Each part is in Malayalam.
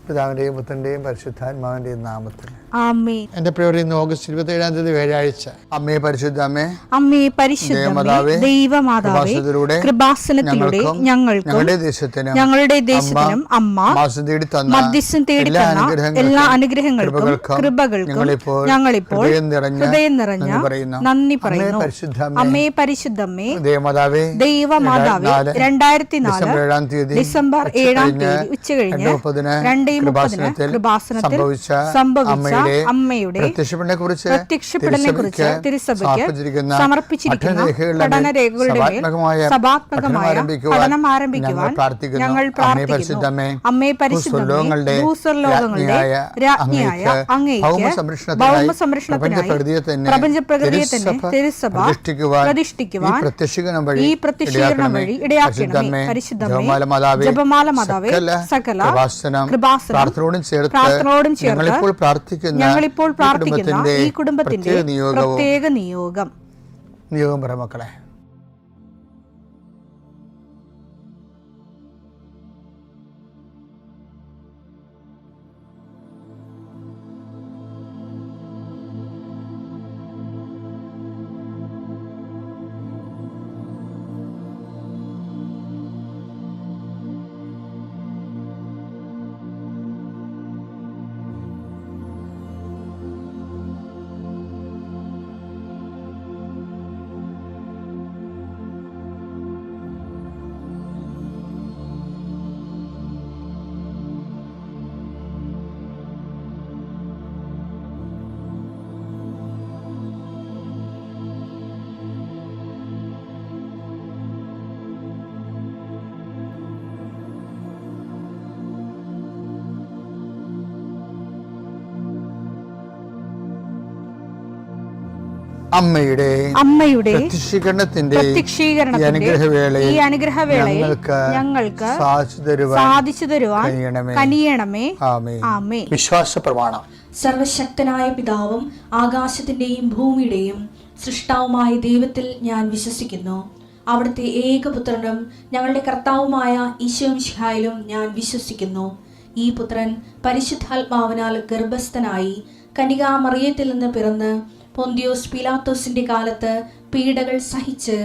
പിതാവിന്റെയും പുത്രന്റെയും പരിശുദ്ധാത്മാവിന്റെയും നാമത്തിൽ ആമേൻ. എന്റെ പ്രിയരെ, ഇന്ന് ഓഗസ്റ്റ് 27 വ്യാഴാഴ്ച. അമ്മേ പരിശുദ്ധ അമ്മേ, അമ്മേ പരിശുദ്ധമേ, ദൈവമാതാവേ, കൃപാസനത്തിലൂടെ ഞങ്ങൾക്കും ഞങ്ങളുടെ ദേശത്തിനും അമ്മ മധ്യസ്ഥം തേടി തന്ന എല്ലാ അനുഗ്രഹങ്ങൾക്കും കൃപകൾക്കും ഞങ്ങളിപ്പോൾ ഹൃദയം നിറഞ്ഞ നന്ദി പറയുന്നു. അമ്മേ പരിശുദ്ധമേ, ദൈവമാതാവേ, 2004 ഡിസംബർ 7 ഉച്ചകഴിഞ്ഞ് 2:30 കൃപാസനത്തിൽ സംഭവിച്ച അമ്മയുടെ പ്രത്യക്ഷപ്പെടലിനെക്കുറിച്ച് തിരുസഭയ്ക്ക് സമർപ്പിച്ചിരിക്കുന്ന പഠനരേഖകളുടെ മേൽ സഭാത്മകമായ പഠനം ആരംഭിക്കുവാൻ ഞങ്ങൾ പ്രാർത്ഥിക്കുന്നു. അമ്മേ പരിശുദ്ധമേ, ഭൂസ്വർലോകങ്ങളുടെ രാജ്ഞിയായ അങ്ങേയ്ക്ക് ഭൗമസംരക്ഷണത്തിനായി പ്രപഞ്ചപ്രകൃതിയെ തന്നെ തിരുസഭ പ്രതിഷ്ഠിക്കുവാൻ ഈ പ്രത്യക്ഷീകരണം വഴി ഇടയാക്കണമേ. പരിശുദ്ധമേ, ജപമാല മാതാവേ, സകല കൃപാസനം പ്രാർത്ഥനയോടും ചേർത്ത് ഞങ്ങളിപ്പോൾ പ്രാർത്ഥിക്കുന്ന ഈ കുടുംബത്തിന്റെ പ്രത്യേക നിയോഗം പറ മക്കളെ. അമ്മയുടെ പ്രത്യക്ഷീകരണത്തിന്റെ ഈ അനുഗ്രഹവേളയിൽ ഞങ്ങൾക്ക് സാധിച്ചു തരുവാൻ കനിയണമേ. ആമേൻ. വിശ്വാസ പ്രമാണം. സർവശക്തനായ പിതാവും ആകാശത്തിന്റെയും ഭൂമിയുടെയും സൃഷ്ടാവുമായ ദൈവത്തിൽ ഞാൻ വിശ്വസിക്കുന്നു. അവിടുത്തെ ഏകപുത്രനും ഞങ്ങളുടെ കർത്താവുമായ ഈശോ മിശിഹായിലും ഞാൻ വിശ്വസിക്കുന്നു. ഈ പുത്രൻ പരിശുദ്ധാത്മാവിനാൽ ഗർഭസ്ഥനായി കന്യകാമറിയത്തിൽ നിന്ന് പിറന്ന് പൊന്തിയോസ് പീലാത്തോസിന്റെ കാലത്ത് പീഡകൾ സഹിച്ച്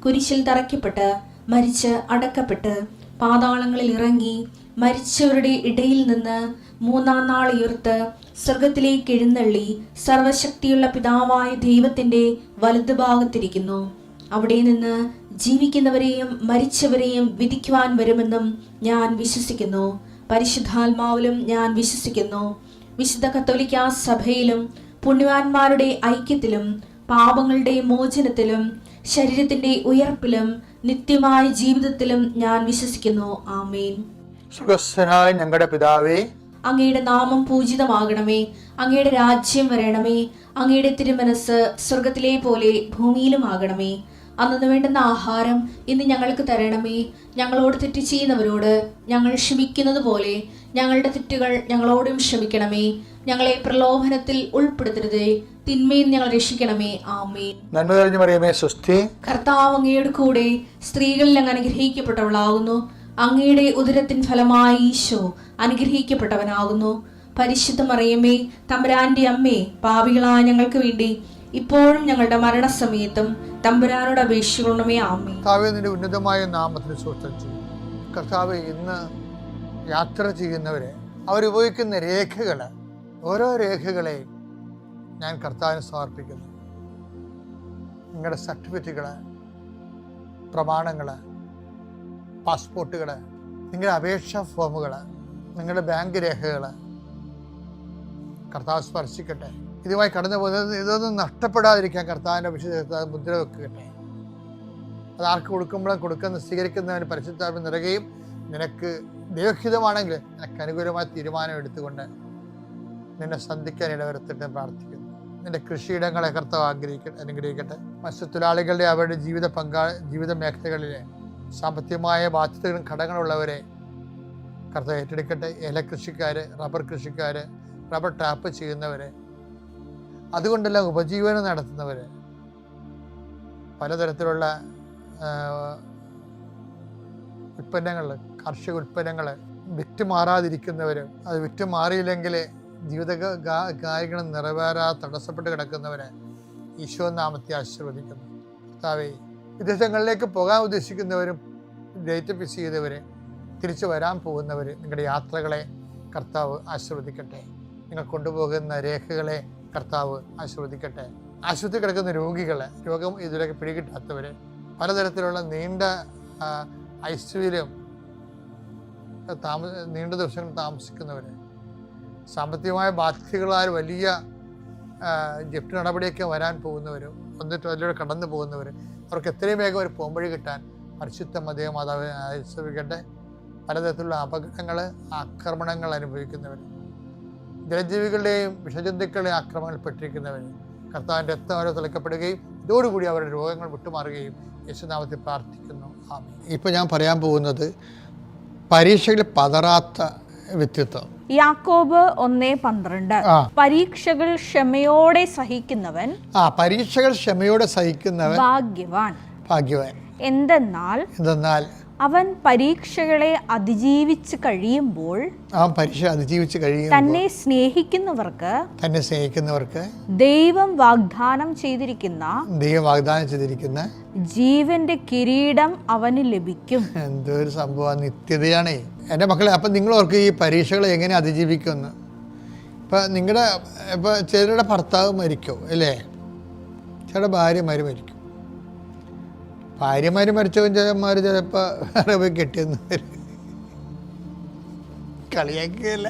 കുരിശിൽ തറയ്ക്കപ്പെട്ട് മരിച്ച് അടക്കപ്പെട്ട് പാതാളങ്ങളിൽ ഇറങ്ങി മരിച്ചവരുടെ ഇടയിൽ നിന്ന് 3-ാം നാൾ ഉയർത്ത് സ്വർഗത്തിലേക്ക് എഴുന്നള്ളി സർവശക്തിയുള്ള പിതാവായ ദൈവത്തിന്റെ വലതുഭാഗത്തിരിക്കുന്നു. അവിടെ നിന്ന് ജീവിക്കുന്നവരെയും മരിച്ചവരെയും വിധിക്കുവാൻ വരുമെന്നും ഞാൻ വിശ്വസിക്കുന്നു. പരിശുദ്ധാത്മാവിലും ഞാൻ വിശ്വസിക്കുന്നു. വിശുദ്ധ കത്തോലിക്കാ സഭയിലും പുണ്യവാന്മാരുടെ ഐക്യത്തിലും പാപങ്ങളുടെ മോചനത്തിലും ശരീരത്തിന്റെ ഉയർപ്പിലും നിത്യമായ ജീവിതത്തിലും ഞാൻ വിശ്വസിക്കുന്നു. ആമേൻ. സ്വർഗ്ഗസ്ഥനായ ഞങ്ങളുടെ പിതാവേ, അങ്ങയുടെ നാമം പൂജിതമാകണമേ. അങ്ങയുടെ രാജ്യം വരണമേ. അങ്ങയുടെ തിരുമനസ് സ്വർഗത്തിലെ പോലെ ഭൂമിയിലും ആകണമേ. അന്നു വേണ്ടുന്ന ആഹാരം ഇന്ന് ഞങ്ങൾക്ക് തരണമേ. ഞങ്ങളോട് തെറ്റ് ചെയ്യുന്നവരോട് ഞങ്ങൾ ക്ഷമിക്കുന്നത് പോലെ ഞങ്ങളുടെ തെറ്റുകൾ ഞങ്ങളോടും ക്ഷമിക്കണമേ. ഞങ്ങളെ പ്രലോഭനത്തിൽ ഉൾപ്പെടുത്തരുതേ, തിന്മയിൽ ഞങ്ങൾ രക്ഷിക്കണമേ. ആമേൻ. നന്മ നിറഞ്ഞ മറിയമേ, സ്വസ്തി. കർത്താവ് അങ്ങയുടെ കൂടെ സ്ത്രീകളിൽ അങ്ങ് അനുഗ്രഹിക്കപ്പെട്ടവളാകുന്നു. അങ്ങയുടെ ഉദരത്തിൻ ഫലമായി ഈശോ അനുഗ്രഹിക്കപ്പെട്ടവനാകുന്നു. പരിശുദ്ധ മറിയമേ, തമ്പുരാന്റെ അമ്മേ, പാപികളായ ഞങ്ങൾക്ക് വേണ്ടി ഇപ്പോഴും ഞങ്ങളുടെ മരണസമയത്തും തമ്പുരാനോട് അപേക്ഷിക്കണമേ. ആമേൻ. കർത്താവേ, നിന്റെ ഉന്നതമായ നാമത്തിന് സ്തോത്രം ചെയ്യും. കർത്താവേ, ഇന്ന് യാത്ര ചെയ്യുന്നവരെ അവരുപയോഗിക്കുന്ന രേഖകൾ, ഓരോ രേഖകളെ ഞാൻ കർത്താവിന് സമർപ്പിക്കുന്നു. നിങ്ങളുടെ സർട്ടിഫിക്കറ്റുകൾ, പ്രമാണങ്ങൾ, പാസ്പോർട്ടുകൾ, നിങ്ങളുടെ അപേക്ഷാ ഫോമുകൾ, നിങ്ങളുടെ ബാങ്ക് രേഖകൾ കർത്താവ് സ്പർശിക്കട്ടെ. ഇതുമായി കടന്നു പോകുന്നത് ഇതൊന്നും നഷ്ടപ്പെടാതിരിക്കാൻ കർത്താവിൻ്റെ വിശുദ്ധ മുദ്ര വെക്കട്ടെ. അത് ആർക്ക് കൊടുക്കുമ്പോഴും സ്വീകരിക്കുന്നവന് പരിശുദ്ധാത്മ നിറയുകയും നിനക്ക് ദൈവഹിതമാണെങ്കിൽ നിനക്ക് അനുകൂലമായ തീരുമാനം എടുത്തുകൊണ്ട് നിന്നെ സന്ധിക്കാൻ ഇടവരുത്തട്ടെ പ്രാർത്ഥിക്കുന്നു. നിന്റെ കൃഷിയിടങ്ങളെ കർത്താവ് അനുഗ്രഹിക്കട്ടെ. മത്സ്യത്തൊഴിലാളികളുടെ അവരുടെ ജീവിത മേഖലകളിലെ സാമ്പത്തികമായ ബാധ്യതകളും ഘടകങ്ങളുള്ളവരെ കർത്താവ് ഏറ്റെടുക്കട്ടെ. ഏലകൃഷിക്കാർ, റബ്ബർ കൃഷിക്കാർ, റബ്ബർ ടാപ്പ് ചെയ്യുന്നവരെ, അതുകൊണ്ടെല്ലാം ഉപജീവനം നടത്തുന്നവർ, പലതരത്തിലുള്ള ഉൽപ്പന്നങ്ങൾ, കാർഷിക ഉൽപ്പന്നങ്ങൾ വിറ്റുമാറാതിരിക്കുന്നവരും, അത് വിറ്റുമാറിയില്ലെങ്കിൽ ജീവിത കാര്യങ്ങൾ നിറവേറാതെ തടസ്സപ്പെട്ട് കിടക്കുന്നവരെ ഈശോ നാമത്തെ ആശീർവദിക്കുന്നു. കർത്താവേ, വിദേശങ്ങളിലേക്ക് പോകാൻ ഉദ്ദേശിക്കുന്നവരും ഡേറ്റ് ഫിക്സ് ചെയ്തവരെ, തിരിച്ചു വരാൻ പോകുന്നവർ, നിങ്ങളുടെ യാത്രകളെ കർത്താവ് ആശീർവദിക്കട്ടെ. നിങ്ങൾ കൊണ്ടുപോകുന്ന രേഖകളെ കർത്താവ് ആശീർവദിക്കട്ടെ. ആശുപത്രി കിടക്കുന്ന രോഗികളെ, രോഗം ഇതിലൊക്കെ പിടികിട്ടാത്തവർ, പലതരത്തിലുള്ള നീണ്ട ഐസിയുവിലും നീണ്ട ദിവസങ്ങൾ താമസിക്കുന്നവർ, സാമ്പത്തികമായ ബാധ്യതകളാൽ വലിയ ജപ്തി നടപടിയൊക്കെ വരാൻ പോകുന്നവരും, എന്നിട്ട് അതിലൂടെ കടന്നു പോകുന്നവർ, അവർക്ക് എത്രയും വേഗം ഒരു പോംവഴി കിട്ടാൻ പരിശുദ്ധ മാതാവിനെ ആശ്രയിക്കട്ടെ. പലതരത്തിലുള്ള അപകടങ്ങൾ, ആക്രമണങ്ങൾ അനുഭവിക്കുന്നവർ, ജലജീവികളുടെയും വിഷജന്തുക്കളുടെയും ആക്രമണങ്ങൾ പെട്ടിരിക്കുന്നവർ, കർത്താവിൻ്റെ രക്തം അവരെ തിളക്കപ്പെടുകയും ഇതോടുകൂടി അവരുടെ രോഗങ്ങൾ വിട്ടുമാറുകയും യേശുനാമത്തിൽ പ്രാർത്ഥിക്കുന്നു. ആമേൻ. ഇപ്പോൾ ഞാൻ പറയാൻ പോകുന്നത് പരീക്ഷകളിൽ പതറാത്ത വ്യക്തിത്വം. യാക്കോബ് 1:12 പരീക്ഷകൾ ക്ഷമയോടെ സഹിക്കുന്നവൻ പരീക്ഷകൾ ക്ഷമയോടെ സഹിക്കുന്നവൻ ഭാഗ്യവാൻ. എന്തെന്നാൽ അവൻ പരീക്ഷകളെ അതിജീവിച്ച് കഴിയുമ്പോൾ തന്നെ സ്നേഹിക്കുന്നവർക്ക് ദൈവം വാഗ്ദാനം ചെയ്തിരിക്കുന്ന ജീവന്റെ കിരീടം അവന് ലഭിക്കും. എന്തൊരു സംഭവം, നിത്യതയാണേ എൻ്റെ മക്കളെ. അപ്പം നിങ്ങൾ ഓർക്ക് ഈ പരീക്ഷകളെ എങ്ങനെ അതിജീവിക്കുമെന്ന്. ഇപ്പം ചിലരുടെ ഭർത്താവ് മരിക്കും അല്ലേ, ചിലരുടെ ഭാര്യമാർ മരിക്കും. ഭാര്യമാർ മരിച്ചവൻ ചിലന്മാർ ചിലപ്പോൾ വേറെ പോയി കെട്ടിയെന്ന് വരും. കളിയാക്കുകയല്ല,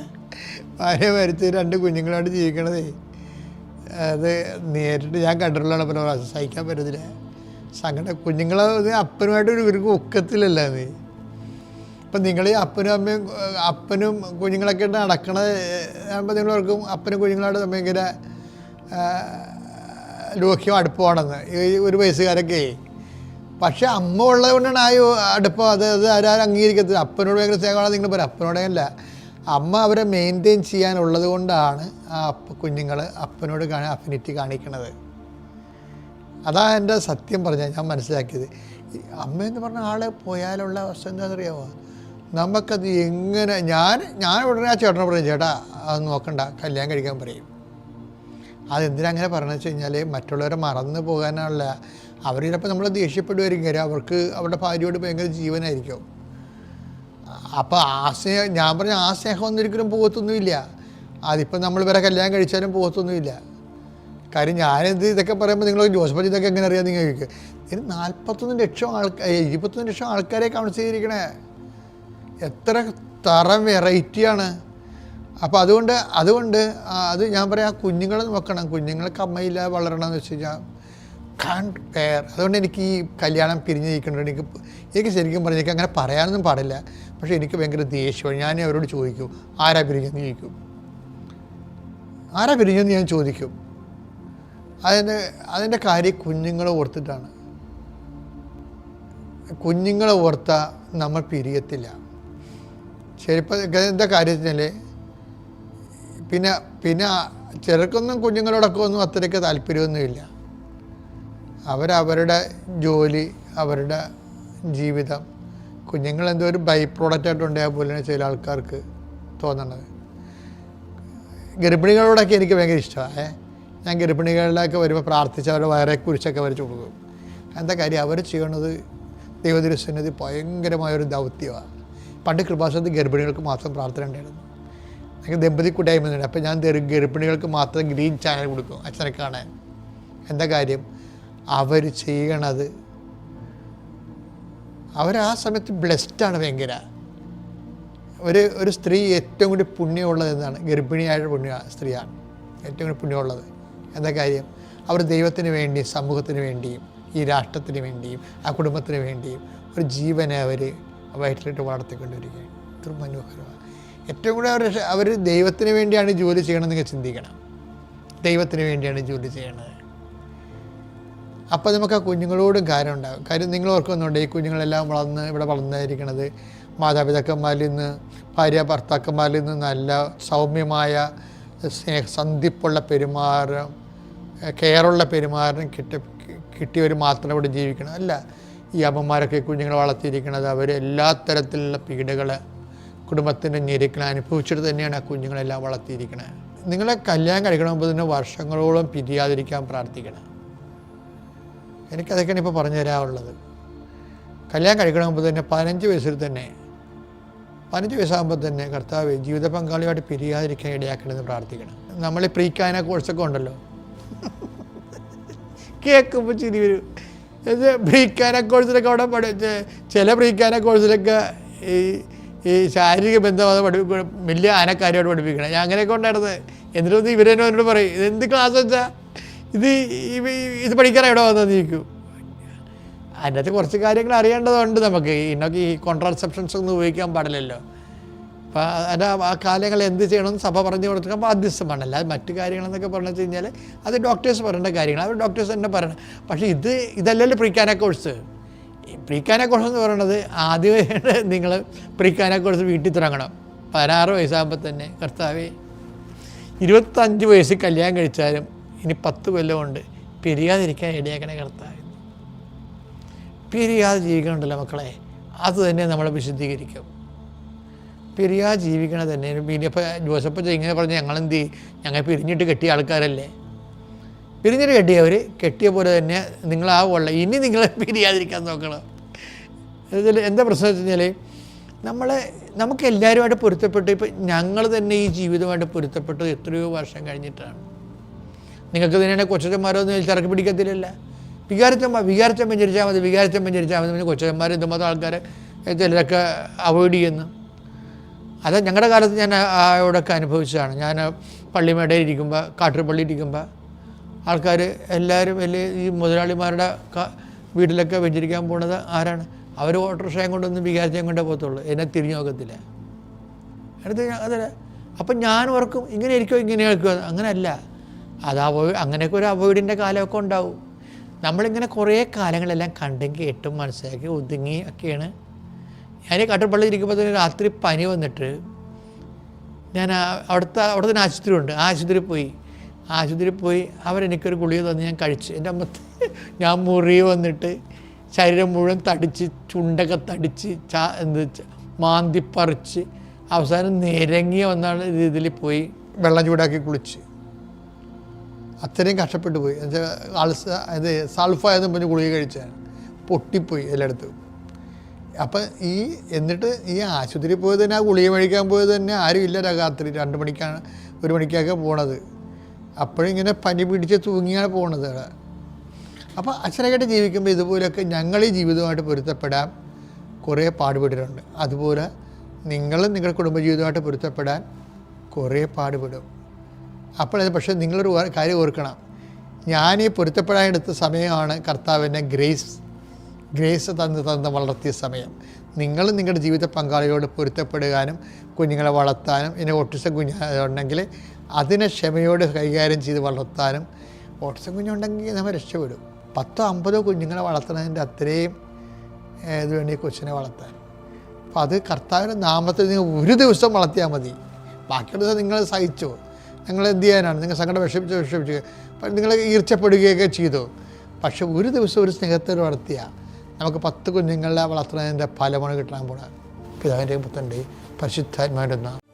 ഭാര്യ മരിച്ച് 2 കുഞ്ഞുങ്ങളായിട്ട് ജീവിക്കണതേ, അത് നേരിട്ട് ഞാൻ കണ്ടിട്ടുള്ളതാണ്. പല പ്രാവശ്യം സഹിക്കാൻ പറ്റത്തില്ല. സങ്കടം. കുഞ്ഞുങ്ങളെ അപ്പനുമായിട്ട് ഇവർക്ക് ഒക്കത്തില്ലല്ലോ. അത് ഇപ്പം നിങ്ങൾ ഈ അപ്പനും കുഞ്ഞുങ്ങളൊക്കെ ആയിട്ട് നടക്കണത് ആകുമ്പോൾ നിങ്ങളവർക്കും അപ്പനും കുഞ്ഞുങ്ങളായിട്ട് ഭയങ്കര ലോക്യം അടുപ്പമാണെന്ന് ഈ ഒരു വയസ്സുകാരൊക്കെ. പക്ഷെ അമ്മ ഉള്ളത് കൊണ്ടാണ് അടുപ്പം. അത് ആരും അംഗീകരിക്കത്തില്ല. അപ്പനോട് ഭയങ്കര സ്നേഹമാണ് നിങ്ങൾ പറയും. അപ്പനോടല്ല, അമ്മ അവരെ മെയിൻറ്റെയിൻ ചെയ്യാനുള്ളത് കൊണ്ടാണ് ആ കുഞ്ഞുങ്ങൾ അപ്പനോട് അഫിനിറ്റി കാണിക്കണത്. അതാണ് എൻ്റെ സത്യം പറഞ്ഞാൽ ഞാൻ മനസ്സിലാക്കിയത്. അമ്മയെന്ന് പറഞ്ഞ ആളെ പോയാലുള്ള അവസ്ഥ എന്താണെന്നറിയാമോ? നമുക്കത് എങ്ങനെ ഞാൻ ഉടനെ ആ ചേട്ടനോട് പറയും, ചേട്ടാ അത് നോക്കണ്ട, കല്യാണം കഴിക്കാൻ പറയും. അതെന്തിനാ അങ്ങനെ പറഞ്ഞതെന്ന് വെച്ച് കഴിഞ്ഞാൽ മറ്റുള്ളവരെ മറന്നു പോകാനുള്ള, അവർ ചിലപ്പോൾ നമ്മൾ ദേഷ്യപ്പെടുമായിരിക്കും. കാര്യം അവർക്ക് അവരുടെ ഭാര്യയോട് ഭയങ്കര ജീവനായിരിക്കും. അപ്പോൾ ഞാൻ പറഞ്ഞ ആ സ്നേഹമൊന്നും ഒരിക്കലും പോകത്തൊന്നുമില്ല. അതിപ്പോൾ നമ്മൾ വേറെ കല്യാണം കഴിച്ചാലും പോകത്തൊന്നുമില്ല. കാര്യം ഇതൊക്കെ പറയുമ്പോൾ നിങ്ങൾ ജോസഫ് ഇതൊക്കെ എങ്ങനെ അറിയാം നിങ്ങൾ ചോദിക്കുക. ഇതിന് 21 ലക്ഷം ആൾക്കാരെ കൗൺസിൽ ചെയ്തിരിക്കണേ. എത്ര തരം വെറൈറ്റിയാണ്. അപ്പോൾ അതുകൊണ്ട് അത് ഞാൻ പറയാം, കുഞ്ഞുങ്ങളെ നോക്കണം. കുഞ്ഞുങ്ങൾക്ക് അമ്മയില്ല വളരണമെന്ന് വെച്ച് കഴിഞ്ഞാൽ കാണ്ട് പെയർ. അതുകൊണ്ട് എനിക്ക് ഈ കല്യാണം പിരിഞ്ഞിരിക്കുന്നുണ്ട്. എനിക്ക് ശരിക്കും പറഞ്ഞാൽ എനിക്ക് അങ്ങനെ പറയാനൊന്നും പാടില്ല. പക്ഷേ എനിക്ക് ഭയങ്കര ദേഷ്യമാണ്. ഞാൻ അവരോട് ചോദിക്കും, ആരാ പിരിഞ്ഞെന്ന് ചോദിക്കും. ആരാ പിരിഞ്ഞെന്ന് ഞാൻ ചോദിക്കും. അതിൻ്റെ കാര്യം കുഞ്ഞുങ്ങളെ ഓർത്തിട്ടാണ്. കുഞ്ഞുങ്ങളെ ഓർത്താൽ നമ്മൾ പിരിയത്തില്ല. ശരിപ്പം എന്താ കാര്യത്തിനാൽ പിന്നെ ചിലർക്കൊന്നും കുഞ്ഞുങ്ങളോടൊക്കെ ഒന്നും അത്രയ്ക്ക് താല്പര്യമൊന്നുമില്ല. അവരവരുടെ ജോലി, അവരുടെ ജീവിതം, കുഞ്ഞുങ്ങളെന്തോ ഒരു ബൈ പ്രോഡക്റ്റായിട്ടുണ്ടായാൽ പോലെയാണ് ചില ആൾക്കാർക്ക് തോന്നണത്. ഗർഭിണികളോടൊക്കെ എനിക്ക് ഭയങ്കര ഇഷ്ടമാണ്. ഞാൻ ഗർഭിണികളിലൊക്കെ വരുമ്പോൾ പ്രാർത്ഥിച്ച് അവരുടെ വയറെക്കുറിച്ചൊക്കെ വരച്ച് കൊടുക്കും. എന്താ കാര്യം, അവർ ചെയ്യണത് ദൈവതിരുസന്നിധി ഭയങ്കരമായൊരു ദൗത്യമാണ്. പണ്ട് കൃപാസനത്തിൽ ഗർഭിണികൾക്ക് മാത്രം പ്രാർത്ഥന ഉണ്ടായിരുന്നു. എനിക്ക് ദമ്പതി കൂട്ടായ്മ. അപ്പോൾ ഞാൻ ഗർഭിണികൾക്ക് മാത്രം ഗ്രീൻ ചാനൽ കൊടുക്കും അച്ഛനെ കാണാൻ. എന്താ കാര്യം, അവർ ചെയ്യണത്, ആ സമയത്ത് ബ്ലെസ്ഡാണ് ഭയങ്കര. ഒരു സ്ത്രീ ഏറ്റവും കൂടി പുണ്യമുള്ളത് എന്താണ്? ഗർഭിണിയായ സ്ത്രീയാണ് ഏറ്റവും കൂടി പുണ്യമുള്ളത്. എന്താ കാര്യം, അവർ ദൈവത്തിന് വേണ്ടി, സമൂഹത്തിന് വേണ്ടിയും, ഈ രാഷ്ട്രത്തിന് വേണ്ടിയും, ആ കുടുംബത്തിന് വേണ്ടിയും ഒരു ജീവനെ അവർ വയറ്റിലിട്ട് വളർത്തിക്കൊണ്ടിരിക്കുകയാണ്. ഇത്ര മനോഹരമാണ്. ഏറ്റവും കൂടെ അവർ ദൈവത്തിന് വേണ്ടിയാണ് ജോലി ചെയ്യണമെന്ന് നിങ്ങൾ ചിന്തിക്കണം. ദൈവത്തിന് വേണ്ടിയാണ് ജോലി ചെയ്യണത്. അപ്പോൾ നമുക്ക് ആ കുഞ്ഞുങ്ങളോടും കാര്യം ഉണ്ടാകും. കാര്യം നിങ്ങൾ ഓർക്കുന്നുണ്ട്, ഈ കുഞ്ഞുങ്ങളെല്ലാം ഇവിടെ വളർന്നിരിക്കണത് മാതാപിതാക്കന്മാരിൽ നിന്ന്, ഭാര്യ ഭർത്താക്കന്മാരിൽ നിന്ന് നല്ല സൗമ്യമായ സന്ധിപ്പുള്ള പെരുമാറും, കെയറുള്ള പെരുമാറും കിട്ടിയവർ മാത്രം ഇവിടെ ജീവിക്കണം. അല്ല, ഈ അമ്മമാരൊക്കെ കുഞ്ഞുങ്ങളെ വളർത്തിയിരിക്കണത് അവർ എല്ലാ തരത്തിലുള്ള പീഡകൾ കുടുംബത്തിൻ്റെ ഞെരുക്കൾ അനുഭവിച്ചിട്ട് തന്നെയാണ് ആ കുഞ്ഞുങ്ങളെല്ലാം വളർത്തിയിരിക്കുന്നത്. നിങ്ങളെ കല്യാണം കഴിക്കണം മുമ്പ് തന്നെ വർഷങ്ങളോളം പിരിയാതിരിക്കാൻ പ്രാർത്ഥിക്കണം. എനിക്കതൊക്കെയാണ് ഇപ്പോൾ പറഞ്ഞു തരാനുള്ളത്. കല്യാണം കഴിക്കണം മുമ്പ് തന്നെ 15 വയസ്സിൽ തന്നെ 15 വയസ്സാകുമ്പോൾ തന്നെ കർത്താവ് ജീവിത പങ്കാളിയായിട്ട് പിരിയാതിരിക്കാൻ ഇടയാക്കണമെന്ന് പ്രാർത്ഥിക്കണം. നമ്മൾ ഈ പ്രീക്കാന കോഴ്സൊക്കെ ഉണ്ടല്ലോ, കേൾക്കുമ്പോൾ ചിരി വരും. ഇത് പ്രീക്കാന കോഴ്സിലൊക്കെ അവിടെ പഠിച്ച് ചില പ്രീക്കാന കോഴ്സിലൊക്കെ ഈ ശാരീരിക ബന്ധം വലിയ ആനക്കാരിയോട് പഠിപ്പിക്കണം. ഞാൻ അങ്ങനെയൊക്കെ ഉണ്ടായിരുന്നത്. എന്നിട്ട് ഇവരെന്നോട് പറയും, ഇതെന്ത് ക്ലാസ് വെച്ചാൽ ഇത് പഠിക്കാൻ എവിടെ വന്നെന്ന് ചോദിക്കും. അതിനകത്ത് കുറച്ച് കാര്യങ്ങൾ അറിയേണ്ടതുണ്ട് നമുക്ക്. ഇന്നൊക്കെ ഈ കോൺട്രാസെപ്ഷൻസ് ഒന്നും ഉപയോഗിക്കാൻ പാടില്ലല്ലോ. അപ്പോൾ അതിൻ്റെ ആ കാലങ്ങൾ എന്ത് ചെയ്യണമെന്ന് സഭ പറഞ്ഞു കൊടുക്കാൻ ബാധ്യസ്ഥമാണ്. അല്ലാതെ മറ്റു കാര്യങ്ങളെന്നൊക്കെ പറഞ്ഞു വെച്ച് കഴിഞ്ഞാൽ അത് ഡോക്ടേഴ്സ് പറയേണ്ട കാര്യങ്ങൾ, അവർ ഡോക്ടേഴ്സ് തന്നെ പറയണം. പക്ഷേ ഇതല്ലല്ലോ പ്രീക്കാന കോഴ്സ്. പ്രീക്കാന കോഴ്സ് എന്ന് പറയുന്നത് ആദ്യമേ നിങ്ങൾ പ്രീക്കാന കോഴ്സ് വീട്ടിൽ തുടങ്ങണം. 16 വയസ്സാകുമ്പോൾ തന്നെ കർത്താവേ 25 വയസ്സിൽ കല്യാണം കഴിച്ചാലും ഇനി 10 കൊല്ലം കൊണ്ട് പിരിയാതിരിക്കാൻ ഇടയാക്കണേ കർത്താവ്. പിരിയാതെ ജീവിക്കണമല്ലോ മക്കളെ, അത് തന്നെ നമ്മളെ വിശുദ്ധീകരിക്കും. പിരിയാതെ ജീവിക്കണത് തന്നെ. ഇനിയിപ്പോൾ ജോസഫ് ഇങ്ങനെ പറഞ്ഞ് ഞങ്ങൾ പിരിഞ്ഞിട്ട് കെട്ടിയ ആൾക്കാരല്ലേ. പിരിഞ്ഞിട്ട് കെട്ടിയവർ കെട്ടിയ പോലെ തന്നെ നിങ്ങളാവുള്ള ഇനി നിങ്ങൾ പിരിയാതിരിക്കാൻ നോക്കണം. ഇതിൽ എന്താ പ്രശ്നം വെച്ച് കഴിഞ്ഞാൽ നമുക്ക് എല്ലാവരുമായിട്ട് പൊരുത്തപ്പെട്ട് ഇപ്പം ഞങ്ങൾ തന്നെ ഈ ജീവിതമായിട്ട് പൊരുത്തപ്പെട്ടത് എത്രയോ വർഷം കഴിഞ്ഞിട്ടാണ്. നിങ്ങൾക്ക് തന്നെയാണ് കൊച്ചന്മാരൊന്നും ചിറക്ക് പിടിക്കത്തില്ലല്ല. വികാരച്ചമ്മൻ ജനിച്ചാൽ മതി പിന്നെ കൊച്ചന്മാർ എന്തുമാത്രം ആൾക്കാരെ ചിലരൊക്കെ അവോയ്ഡ് ചെയ്യുന്നു. അത് ഞങ്ങളുടെ കാലത്ത് ഞാൻ അവിടെയൊക്കെ അനുഭവിച്ചതാണ്. ഞാൻ പള്ളിമേടയിൽ ഇരിക്കുമ്പോൾ, കാട്ടുപള്ളിയിൽ ഇരിക്കുമ്പോൾ ആൾക്കാർ എല്ലാവരും വലിയ ഈ മുതലാളിമാരുടെ വീട്ടിലൊക്കെ വെഞ്ചരിക്കാൻ പോകുന്നത് ആരാണ്? അവർ ഓട്ടോറിക്ഷയും കൊണ്ടൊന്നും വികാരച്ചയും കൊണ്ടേ പോകത്തുള്ളൂ. എന്നെ തിരിഞ്ഞു നോക്കത്തില്ല. അതല്ല. അപ്പം ഞാൻ ഓർക്കും ഇങ്ങനെ ഇരിക്കുമോ ഇങ്ങനെ കേൾക്കുമോ. അങ്ങനെയല്ല. അത് അങ്ങനെയൊക്കെ ഒരു അവോയ്ഡിൻ്റെ കാലമൊക്കെ ഉണ്ടാവും. നമ്മളിങ്ങനെ കുറേ കാലങ്ങളെല്ലാം കണ്ടെങ്കിൽ കേട്ടും മനസ്സിലാക്കി ഒതുങ്ങി ഒക്കെയാണ്. ഞാൻ കാട്ടുപള്ളി ഇരിക്കുമ്പോൾ തന്നെ രാത്രി പനി വന്നിട്ട് ഞാൻ അവിടെ തന്നെ ആശുപത്രി ഉണ്ട്. ആശുപത്രിയിൽ പോയി അവരെനിക്കൊരു ഗുളിക തന്ന് ഞാൻ കഴിച്ചു. എൻ്റെ അമ്മത്ത് ഞാൻ മുറി വന്നിട്ട് ശരീരം മുഴുവൻ തടിച്ച്, ചുണ്ടൊക്കെ തടിച്ച്, മാന്തി പറിച്ച് അവസാനം നിരങ്ങിയ ഒന്നാണ് രീതിയിൽ പോയി വെള്ളം ചൂടാക്കി കുളിച്ച്. അത്രയും കഷ്ടപ്പെട്ടു പോയി. എന്നുവെച്ചാൽ സൾഫായെന്നും പറഞ്ഞ് ഗുളിക കഴിച്ചാണ്. പൊട്ടിപ്പോയി എല്ലായിടത്തും. അപ്പം എന്നിട്ട് ഈ ആശുപത്രിയിൽ പോയത് തന്നെ, ആ ഗുളിക മേടിക്കാൻ പോയത് തന്നെ ആരും ഇല്ല. രാത്രി 2 മണിക്കാണ് 1 മണിക്കൊക്കെ പോണത്. അപ്പോഴിങ്ങനെ പനി പിടിച്ച് തൂങ്ങിയാണ് പോണത്. അപ്പോൾ അച്ഛനൊക്കെ ജീവിക്കുമ്പോൾ ഇതുപോലെയൊക്കെ ഞങ്ങൾ ഈ ജീവിതമായിട്ട് പൊരുത്തപ്പെടാൻ കുറേ പാടുപെട്ടിട്ടുണ്ട്. അതുപോലെ നിങ്ങളും നിങ്ങളുടെ കുടുംബജീവിതമായിട്ട് പൊരുത്തപ്പെടാൻ കുറേ പാടുപെടും. പക്ഷേ നിങ്ങളൊരു കാര്യം ഓർക്കണം, ഞാൻ ഈ പൊരുത്തപ്പെടാനെടുത്ത സമയമാണ് കർത്താവിൻ്റെ ഗ്രേസ് തന്ന് വളർത്തിയ സമയം. നിങ്ങൾ നിങ്ങളുടെ ജീവിത പങ്കാളികളോട് പൊരുത്തപ്പെടുവാനും കുഞ്ഞുങ്ങളെ വളർത്താനും, ഇനി ഓട്ടിസം കുഞ്ഞുണ്ടെങ്കിൽ അതിനെ ക്ഷമയോട് കൈകാര്യം ചെയ്ത് വളർത്താനും. ഓട്ടിസം കുഞ്ഞുണ്ടെങ്കിൽ നമ്മൾ രക്ഷപ്പെടും. 10-50 കുഞ്ഞുങ്ങളെ വളർത്തുന്നതിൻ്റെ അത്രയും ഇത് വേണ്ടി കൊച്ചിനെ വളർത്താൻ. അപ്പോൾ അത് കർത്താവിൻ്റെ നാമത്തിൽ നിങ്ങൾ ഒരു ദിവസം വളർത്തിയാൽ മതി. ബാക്കിയുള്ള ദിവസം നിങ്ങൾ സഹിച്ചോ. നിങ്ങൾ എന്ത് ചെയ്യാനാണ്? നിങ്ങൾ സങ്കടം വിഷമിച്ച് നിങ്ങൾ ഈർച്ചപ്പെടുകയൊക്കെ ചെയ്തു. പക്ഷെ ഒരു ദിവസം ഒരു സ്നേഹത്തിൽ വളർത്തിയാൽ നമുക്ക് 10 കുഞ്ഞുങ്ങളെ വളർത്തുന്നതിൻ്റെ ഫലമാണ് കിട്ടാൻ പോകുന്നത്. പിതാവിൻ്റെയും പുത്രൻ്റെയും പരിശുദ്ധാത്മാവിൻ്റെ നാമത്തിൽ.